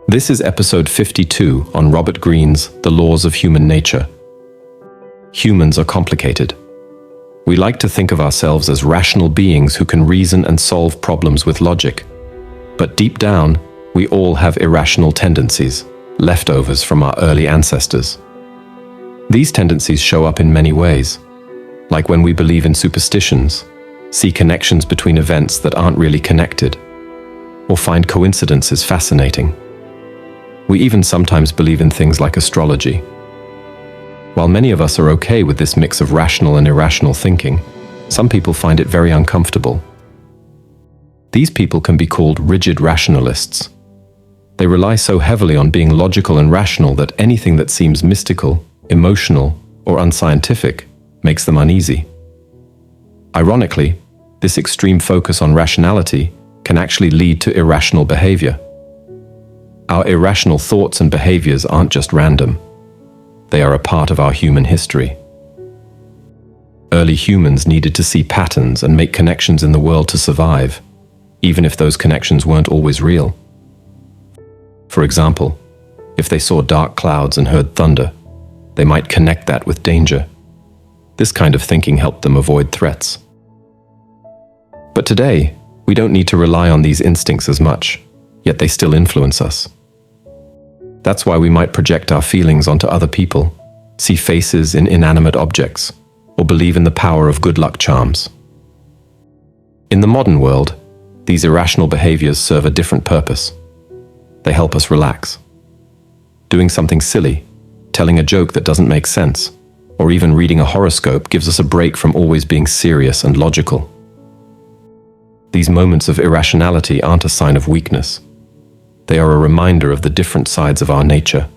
This is episode 52 on Robert Greene's The Laws of Human Nature. Humans are complicated. We like to think of ourselves as rational beings who can reason and solve problems with logic. But deep down, we all have irrational tendencies, leftovers from our early ancestors. These tendencies show up in many ways, like when we believe in superstitions, see connections between events that aren't really connected, or find coincidences fascinating. We even sometimes believe in things like astrology. While many of us are okay with this mix of rational and irrational thinking, some people find it very uncomfortable. These people can be called rigid rationalists. They rely so heavily on being logical and rational that anything that seems mystical, emotional, or unscientific makes them uneasy. Ironically, this extreme focus on rationality can actually lead to irrational behavior. Our irrational thoughts and behaviors aren't just random. They are a part of our human history. Early humans needed to see patterns and make connections in the world to survive, even if those connections weren't always real. For example, if they saw dark clouds and heard thunder, they might connect that with danger. This kind of thinking helped them avoid threats. But today, we don't need to rely on these instincts as much, yet they still influence us. That's why we might project our feelings onto other people, see faces in inanimate objects, or believe in the power of good luck charms. In the modern world, these irrational behaviors serve a different purpose. They help us relax. Doing something silly, telling a joke that doesn't make sense, or even reading a horoscope gives us a break from always being serious and logical. These moments of irrationality aren't a sign of weakness. They are a reminder of the different sides of our nature.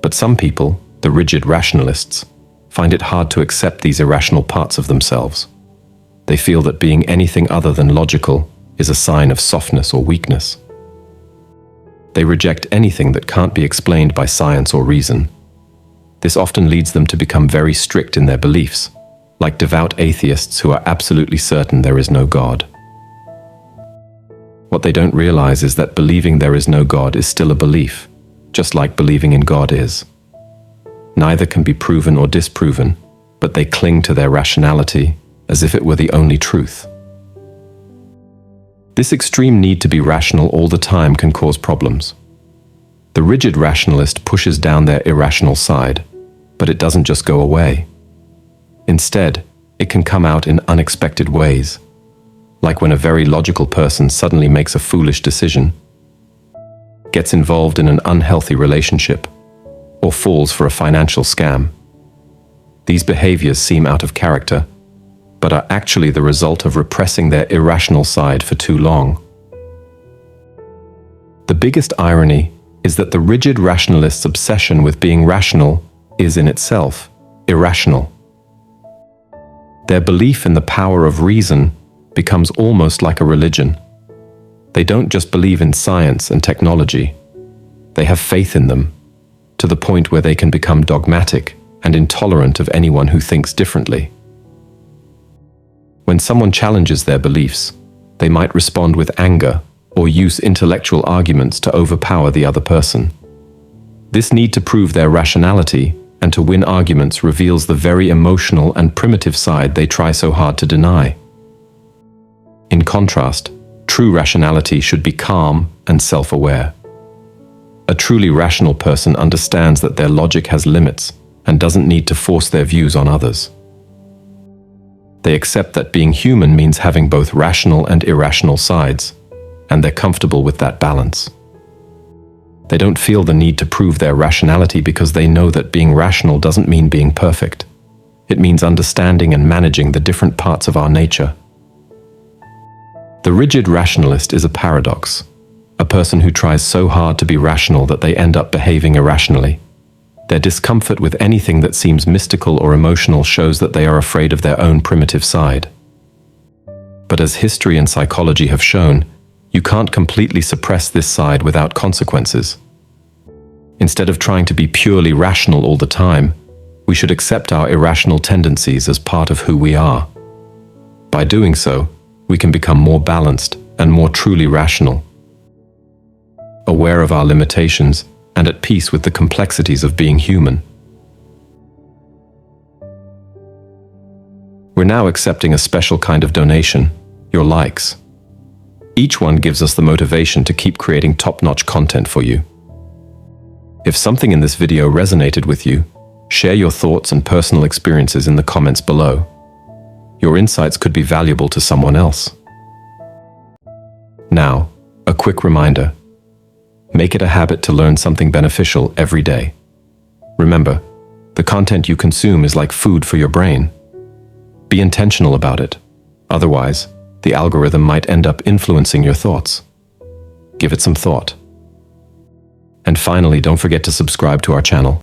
But some people, the rigid rationalists, find it hard to accept these irrational parts of themselves. They feel that being anything other than logical is a sign of softness or weakness. They reject anything that can't be explained by science or reason. This often leads them to become very strict in their beliefs, like devout atheists who are absolutely certain there is no God. What they don't realize is that believing there is no God is still a belief, just like believing in God is. Neither can be proven or disproven, but they cling to their rationality as if it were the only truth. This extreme need to be rational all the time can cause problems. The rigid rationalist pushes down their irrational side, but it doesn't just go away. Instead, it can come out in unexpected ways, like when a very logical person suddenly makes a foolish decision, gets involved in an unhealthy relationship, or falls for a financial scam. These behaviors seem out of character, but are actually the result of repressing their irrational side for too long. The biggest irony is that the rigid rationalist's obsession with being rational is in itself irrational. Their belief in the power of reason becomes almost like a religion. They don't just believe in science and technology. They have faith in them, to the point where they can become dogmatic and intolerant of anyone who thinks differently. When someone challenges their beliefs, they might respond with anger or use intellectual arguments to overpower the other person. This need to prove their rationality and to win arguments reveals the very emotional and primitive side they try so hard to deny. In contrast, true rationality should be calm and self-aware. A truly rational person understands that their logic has limits and doesn't need to force their views on others. They accept that being human means having both rational and irrational sides, and they're comfortable with that balance. They don't feel the need to prove their rationality because they know that being rational doesn't mean being perfect. It means understanding and managing the different parts of our nature. The rigid rationalist is a paradox, a person who tries so hard to be rational that they end up behaving irrationally. Their discomfort with anything that seems mystical or emotional shows that they are afraid of their own primitive side. But as history and psychology have shown, you can't completely suppress this side without consequences. Instead of trying to be purely rational all the time, we should accept our irrational tendencies as part of who we are. By doing so, we can become more balanced and more truly rational. aware of our limitations, and at peace with the complexities of being human. We're now accepting a special kind of donation, your likes. Each one gives us the motivation to keep creating top-notch content for you. If something in this video resonated with you, share your thoughts and personal experiences in the comments below. Your insights could be valuable to someone else. Now, a quick reminder. Make it a habit to learn something beneficial every day. Remember, the content you consume is like food for your brain. Be intentional about it. Otherwise, the algorithm might end up influencing your thoughts. Give it some thought. And finally, don't forget to subscribe to our channel.